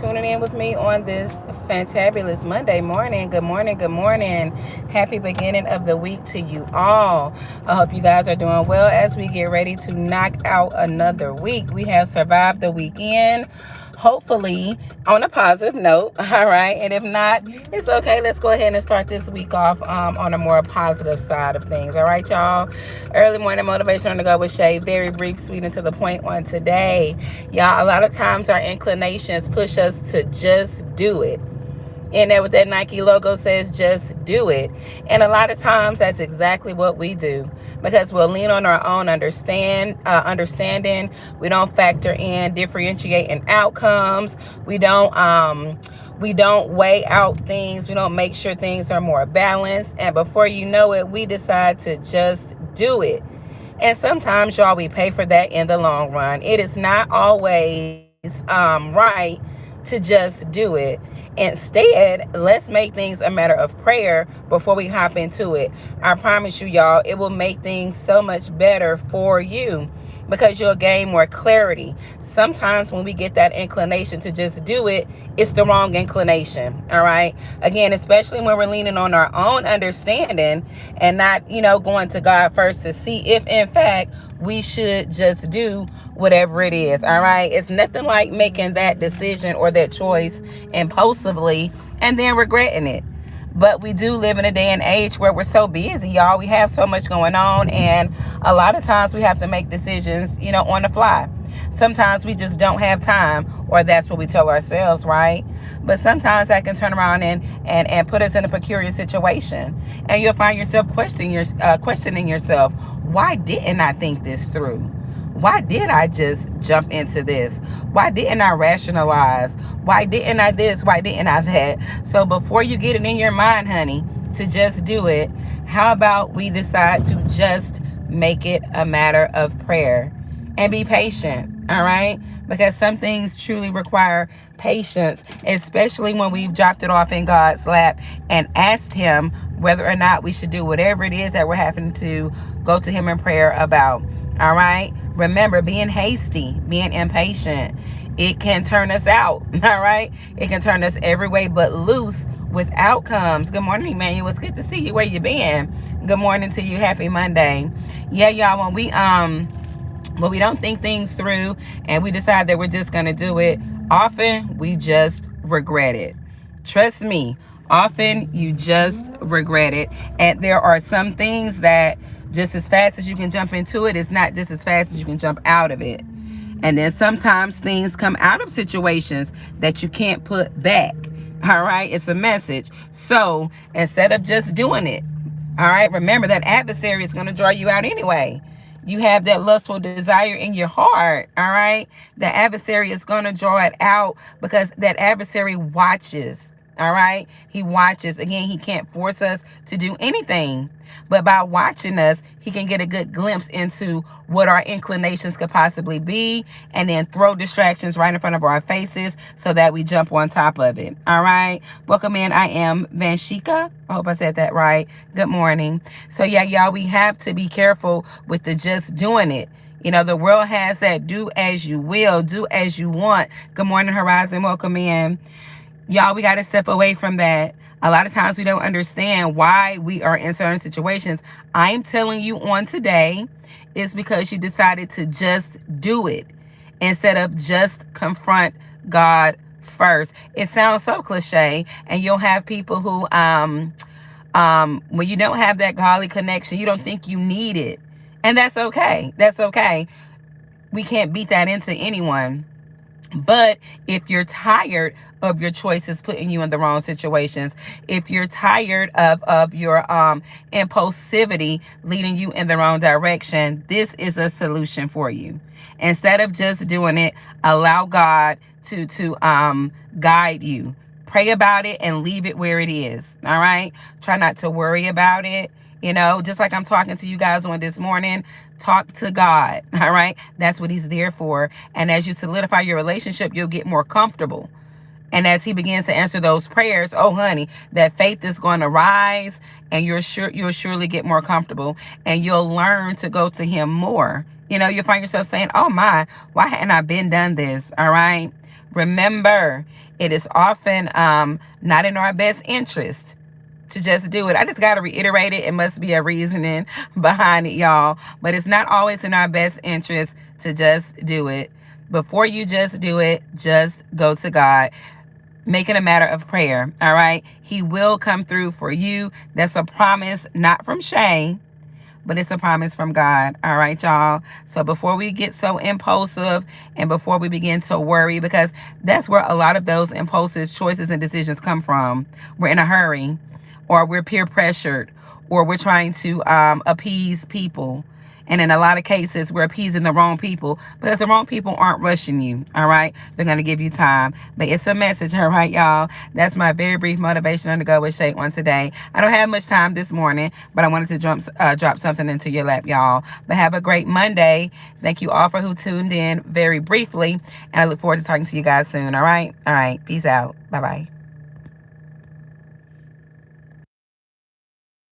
tuning in with me on this fantabulous Monday morning. Good morning, good morning. Happy beginning of the week to you all. I hope you guys are doing well as we get ready to knock out another week. We have survived the weekend, hopefully on a positive note. All right, and if not, it's okay. Let's go ahead and start this week off on a more positive side of things. All right, y'all. Early morning motivation on the go with Shay. Very brief, sweet, and to the point on today. Y'all, a lot of times our inclinations push us to just do it. And that what that Nike logo says, just do it. And a lot of times that's exactly what we do, because we'll lean on our own understanding. We don't factor in differentiating outcomes. We don't weigh out things. We don't make sure things are more balanced. And before you know it, we decide to just do it. And sometimes, y'all, we pay for that in the long run. It is not always right to just do it. Instead, let's make things a matter of prayer before we hop into it. I promise you, y'all, it will make things so much better for you, because you'll gain more clarity. Sometimes when we get that inclination to just do it, it's the wrong inclination. All right. Again, especially when we're leaning on our own understanding and not, going to God first to see if in fact we should just do whatever it is. All right. It's nothing like making that decision or that choice impulsively and then regretting it. But we do live in a day and age where we're so busy, y'all. We have so much going on, and a lot of times we have to make decisions, on the fly. Sometimes we just don't have time, or that's what we tell ourselves, right? But sometimes that can turn around and put us in a precarious situation, and you'll find yourself questioning yourself. Why didn't I think this through? Why did I just jump into this? Why didn't I rationalize? Why didn't I this? Why didn't I that? So before you get it in your mind, honey, to just do it, how about we decide to just make it a matter of prayer and be patient, all right? Because some things truly require patience, especially when we've dropped it off in God's lap and asked Him whether or not we should do whatever it is that we're having to go to Him in prayer about. All right. Remember, being hasty, being impatient, it can turn us out. All right. It can turn us every way but loose with outcomes. Good morning, Emmanuel. It's good to see you. Where you been? Good morning to you. Happy Monday. Yeah, y'all. When we don't think things through and we decide that we're just gonna do it, often we just regret it. Trust me. Often you just regret it. And there are some things that just as fast as you can jump into it, it's not just as fast as you can jump out of it. And then sometimes things come out of situations that you can't put back. All right. It's a message. So instead of just doing it, all right, remember that adversary is going to draw you out anyway. You have that lustful desire in your heart. All right. The adversary is going to draw it out because that adversary watches. All right. He watches. Again, he can't force us to do anything. But by watching us, he can get a good glimpse into what our inclinations could possibly be, and then throw distractions right in front of our faces so that we jump on top of it. All right. Welcome in. I am Vanshika. I hope I said that right. Good morning. So yeah, y'all, we have to be careful with the just doing it. The world has that do as you will, do as you want. Good morning, Horizon. Welcome in. Y'all, we got to step away from that. A lot of times we don't understand why we are in certain situations. I'm telling you on today, it's because you decided to just do it instead of just confront God first. It sounds so cliche, and you'll have people who, when you don't have that godly connection, you don't think you need it. And that's okay. That's okay. We can't beat that into anyone. But if you're tired of your choices putting you in the wrong situations, if you're tired of your impulsivity leading you in the wrong direction, this is a solution for you. Instead of just doing it, allow God to guide you. Pray about it and leave it where it is. All right. Try not to worry about it. Just like I'm talking to you guys on this morning, talk to God. All right. That's what He's there for. And as you solidify your relationship, you'll get more comfortable. And as He begins to answer those prayers, oh, honey, that faith is going to rise, and you'll surely get more comfortable, and you'll learn to go to Him more. You'll find yourself saying, oh my, why hadn't I been done this? All right. Remember, It is often not in our best interest to just do it. I just got to reiterate it. It must be a reasoning behind it, y'all. But it's not always in our best interest to just do it. Before you just do it, just go to God. Make it a matter of prayer, all right? He will come through for you. That's a promise, not from Shay, but it's a promise from God. All right, y'all. So before we get so impulsive and before we begin to worry, because that's where a lot of those impulsive choices and decisions come from. We're in a hurry, or we're peer pressured, or we're trying to appease people. And in a lot of cases, we're appeasing the wrong people because the wrong people aren't rushing you, all right? They're going to give you time. But it's a message, all right, y'all? That's my very brief motivation on the Go with Shay on today. I don't have much time this morning, but I wanted to drop something into your lap, y'all. But have a great Monday. Thank you all for who tuned in very briefly. And I look forward to talking to you guys soon, all right? All right. Peace out. Bye-bye.